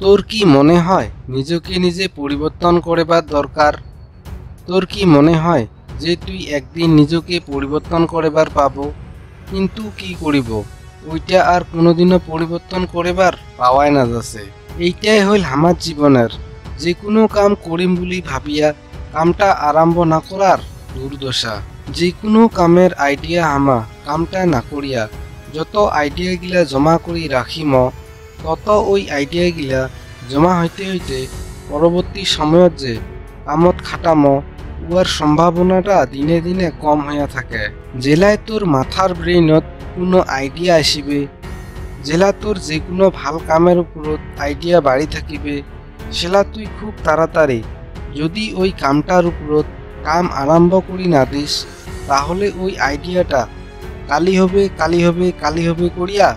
তোর কি মনে হয় নিজকে নিজে পরিবর্তন করবার দরকার? তোর কি মনে হয় যে তুই একদিন নিজকে পরিবর্তন করবার পাবো? কিন্তু কি করিব, ওইটা আর কোনোদিনও পরিবর্তন করবার পাওয়াই না যাচ্ছে। এইটাই হইল আমার জীবনের। যে কোনো কাম করিম বলি ভাবিয়া কামটা আরম্ভ না করার দুর্দশা। যে কোনো কামের আইডিয়া হামা কামটা না করিয়া যত আইডিয়া গিলা জমা করি রাখিম, তত ওই আইডিয়া গিলা জমা হইতে হইতে পরবর্তী সময়ত যে কামত খাটাম উয়ার সম্ভাবনাটা দিনে দিনে কম হইয়া থাকে। জেলায় তোর মাথার ব্রেইনত কোনো আইডিয়া আসিবে, জেলা তোর যে কোনো ভাল কামের উপরত আইডিয়া বাড়ি থাকিবে, সেলা তুই খুব তাড়াতাড়ি যদি ওই কামটার উপরত কাম আরম্ভ করি না দিস, তাহলে ওই আইডিয়াটা কালি হবে কালি হবে কালি হবে করিয়া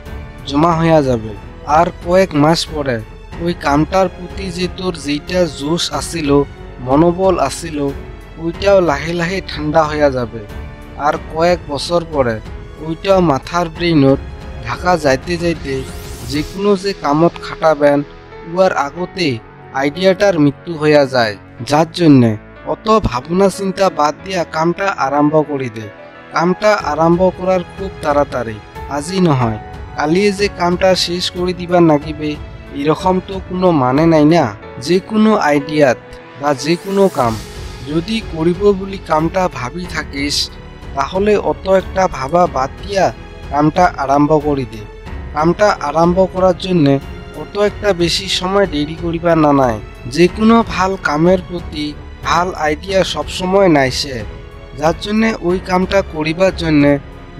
জমা হইয়া যাবে। আর কয়েক মাস পরে ওই কামটার প্রতি যে তোর যেইটা জোশ আসিল, মনোবল আসিল, ওইটাও লাহে লাহে ঠান্ডা হইয়া যাবে। আর কয়েক বছর পরে ওইটাও মাথার ব্রেইনত ঢাকা যাইতে যাইতে যে কোনো যে কামত খাটাবেন উয়ার আগতে আইডিয়াটার মৃত্যু হইয়া যায়। যার জন্যে অত ভাবনা চিন্তা বাদ দিয়া কামটা আরম্ভ করি দে। কামটা আরম্ভ করার খুব তাড়াতাড়ি, আজি নহয় কালিয়ে যে কামটা শেষ করে দিবার নাগিবে এরকম তো কোনো মানে নাই না। যে কোনো আইডিয়াত বা যে কোনো কাম যদি করিব বলি কামটা ভাবি থাকিস, তাহলে অত একটা ভাবা বাদ দিয়া কামটা আরম্ভ করি দে। কামটা আরম্ভ করার জন্যে অত একটা বেশি সময় দেরি করিবার না নাই। যে কোনো ভাল কামের প্রতি ভাল আইডিয়া সবসময় নাইছে। যার জন্যে ওই কামটা করিবার জন্যে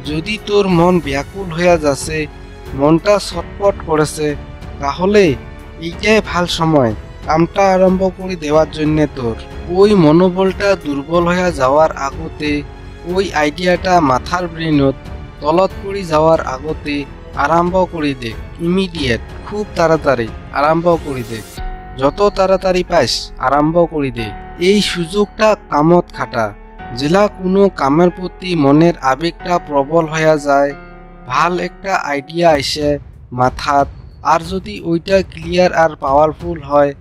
যদি তোর মন ব্যাকুল হইয়া যাচ্ছে, মনটা ছটপট করেছে, তাহলে এইটাই ভাল সময় কামটা আরম্ভ করে দেওয়ার জন্যে। তোর ওই মনোবলটা দুর্বল হইয়া যাওয়ার আগতে, ওই আইডিয়াটা মাথার ব্রেইনত তলত পড়ি যাওয়ার আগতে আরম্ভ করে দে। ইমিডিয়েট, খুব তাড়াতাড়ি আরম্ভ করে দে। যত তাড়াতাড়ি পাইস আরম্ভ করে দে। এই সুযোগটা কামত খাটা। জেলা কোনো কামের প্রতি মনের আবেগটা প্রবল হইয়া যায়, ভাল একটা আইডিয়া আইসে মাথাত, আর যদি ওইটা ক্লিয়ার আর পাওয়ারফুল হয়,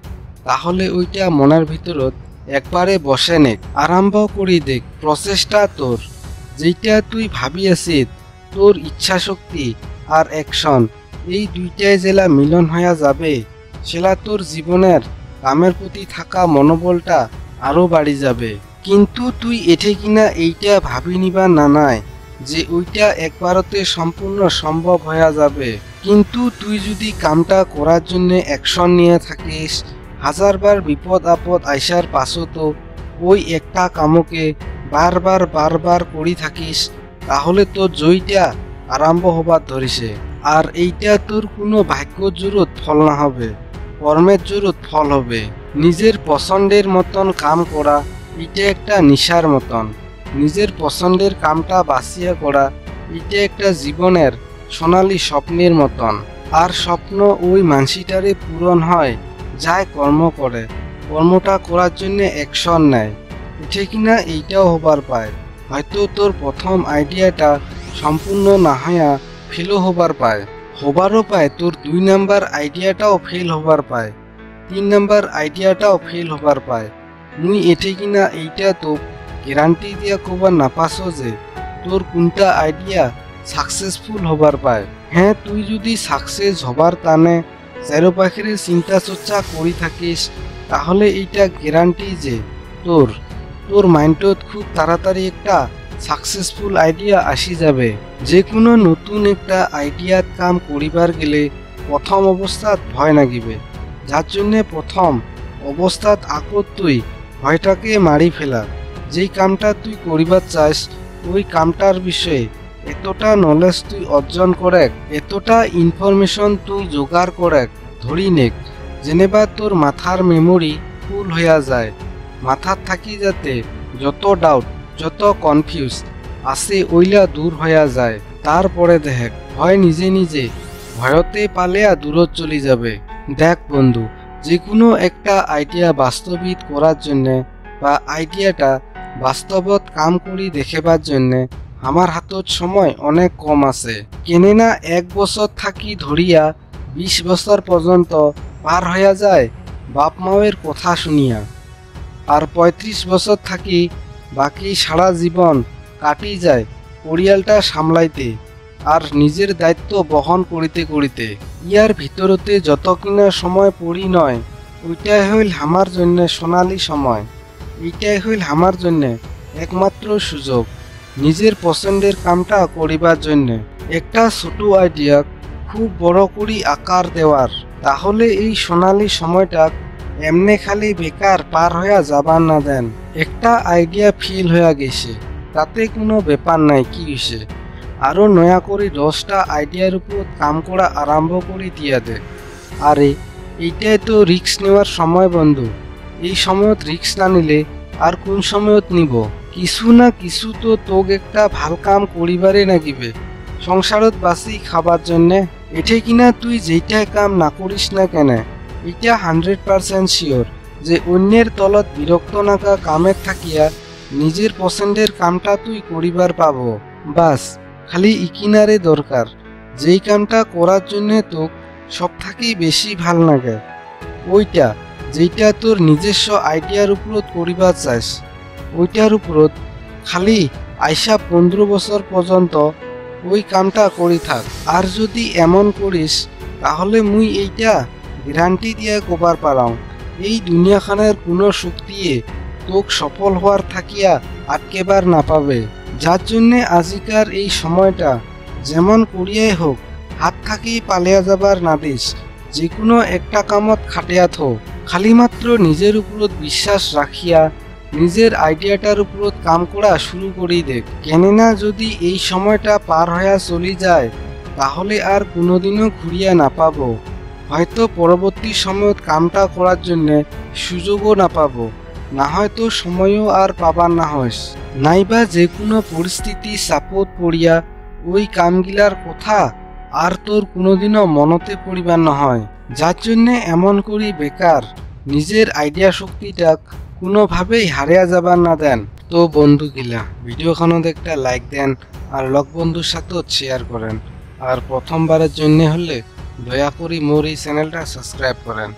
তাহলে ওইটা মনের ভিতরত একবারে বসে নেক, আরম্ভ করি দেখ। প্রচেষ্টা তোর যেইটা তুই ভাবি আছিস, তোর ইচ্ছা শক্তি আর অ্যাকশন এই দুইটাই জেলা মিলন হইয়া যাবে, সেলা তোর জীবনের কামের প্রতি থাকা মনোবলটা আরো বাড়ি যাবে। কিন্তু তুই এঠে কিনা এইটা ভাবি নিবা না নাই যে ওইটা একবারতে সম্পূর্ণ সম্ভব হইয়া যাবে। কিন্তু তুই যদি কামটা করার জন্য অ্যাকশন নিয়ে থাকিস, হাজারবার বিপদ আপদ আইসার পাছতো ওই একটা কামকে বারবার বারবার করি থাকিস, তাহলে তোর জয়টা আরম্ভ হবার ধরিছে। আর এইটা তোর কোনো ভাগ্যর জোরত ফল না হবে, কর্মের জোরত ফল হবে। নিজের পছন্দের মতন কাম করা এটা একটা নিশার মতন। নিজের পছন্দের কামটা বাছিয়া করা এটা একটা জীবনের সোনালী স্বপ্নের মতন। আর স্বপ্ন ওই মানসিটারে পূরণ হয় যায় কর্ম করে, কর্মটা করার জন্য অ্যাকশন নেয়। উঠে কিনা এইটাও হবার পায়, হয়তো তোর প্রথম আইডিয়াটা সম্পূর্ণ না হইয়া ফেলও হবার পায়, হবারও পায় তোর 2 নাম্বার আইডিয়াটাও ফেল হবার পায়, 3 নাম্বার আইডিয়াটাও ফেল হবার পায়। মুই এঠে কিনা এইটা তো গ্যারান্টি দিয়া কবার নাপাছো যে তোর কোনটা আইডিয়া সাকসেসফুল হবার পায়। হ্যাঁ, তুই যদি সাকসেস হবার টানে চারোপাখের চিন্তা চর্চা করি থাকিস, তাহলে এইটা গ্যারান্টি যে তোর তোর মাইন্ডত খুব তাড়াতাড়ি একটা সাকসেসফুল আইডিয়া আসি যাবে। যে কোনো নতুন একটা আইডিয়াত কাম করিবার গেলে প্রথম অবস্থাত ভয় নাগিবে। যার জন্যে প্রথম অবস্থাত আকত তুই ভয়টাকে মারি ফেলা। যেই কামটা তুই করিবার চাস ওই কামটার বিষয়ে এতটা নলেজ তুই অর্জন করেক, এতটা ইনফরমেশন তুই জোগাড় করেক, ধরি নেক যেনেবা তোর মাথার মেমোরি ফুল হইয়া যায়। মাথার থাকি যাতে যত ডাউট যত কনফিউজ আছে ওইলা দূর হইয়া যায়। তারপরে দেখ ভয় নিজে নিজে ভয়তে পালেয়া দূরত চলে যাবে। দেখ বন্ধু, যে কোনো একটা আইডিয়া বাস্তবিত করার জন্যে বা আইডিয়াটা বাস্তবত কাম করি দেখাবার জন্যে আমার হাতত সময় অনেক কম আছে। কেননা 1 বছর থাকি ধরিয়া 20 বছর পর্যন্ত পার হইয়া যায় বাপ মায়ের কথা শুনিয়া। আর ৩৫ বছর থাকি বাকি সারা জীবন কাটি যায় পরিয়ালটা সামলাইতে আর নিজের দায়িত্ব বহন করিতে করিতে। ইয়ার ভিতরতে যত কিনা সময় পড়ি নয়, ওইটাই হইল আমার জন্য সোনালি সময়। এইটাই হইল আমার জন্য একমাত্র সুযোগ নিজের পছন্দের কামটা করিবার জন্য। একটা ছোট আইডিয়া খুব বড় করি আকার দেওয়ার, তাহলে এই সোনালি সময়টা এমনে খালি বেকার পার হইয়া যাবার না দেন। একটা আইডিয়া ফিল হইয়া গেছে, তাতে কোনো ব্যাপার নাই, কি হইছে আরো নয়া করে 10টা আইডিয়ার উপর কাম করা আরম্ভ করে দিয়া দে। আরে এইটাই তো রিস্ক নেওয়ার সময় বন্ধু। এই সময়ত রিস্ক না নিলে আর কোন সময়ত নিব? কিছু না কিছু তো তোক একটা ভাল কাম করিবারে নাগিবে সংসারত বাঁচি খাবার জন্যে। এঠে কিনা তুই যেইটাই কাম না করিস না কেন, এটা 100% শিওর যে অন্যের তলত বিরক্ত নাকা কামের থাকিয়া নিজের পছন্দের কামটা তুই করিবার পাবো। বাস খালি ইকিনারে দরকার যেই কামটা করার জন্য তোক সব থাকি বেশি ভাল লাগে, ওইটা যেইটা তোর নিজস্ব আইডিয়ার উপরত করিবার চাস, ওইটার উপরত খালি আইসা 15 বছর পর্যন্ত ওই কামটা করি থাক। আর যদি এমন করিস তাহলে মুই এইটা গ্যারান্টি দিয়া কবার পারাও, এই দুনিয়াখানের কোনো শক্তিয়ে তোক সফল হওয়ার থাকিয়া আটকেবার না পাবে। যার জন্যে আজিকার এই সময়টা যেমন করিয়াই হোক হাত থাকি পালিয়া যাবার না দিস। যে কোনো একটা কামত খাটিয়া থো, খালি মাত্র নিজের উপরত বিশ্বাস রাখিয়া নিজের আইডিয়াটার উপরত কাম করা শুরু করেই দেখ। কেননা যদি এই সময়টা পার হইয়া চলি যায় তাহলে আর কোনোদিনও ঘুরিয়া না পাবো। হয়তো পরবর্তী সময়ত কামটা করার জন্য সুযোগও না পাবো, না হয়তো সময়ও আর পাবার না হইস, নাইবা যে কোনো পরিস্থিতি চাপত পড়িয়া ওই কামগিলার কথা আর তোর কোনোদিনও মনতে পড়িবার নহয়। যার জন্যে এমন করি বেকার নিজের আইডিয়া শক্তিটাক কোনোভাবেই হারিয়া যাবার না দেন। তো বন্ধুগিলা ভিডিওখানত একটা লাইক দেন আর লগ বন্ধুর সাথেও শেয়ার করেন। আর প্রথমবারের জন্য হলে দয়া করে মোর এই চ্যানেলটা সাবস্ক্রাইব করেন।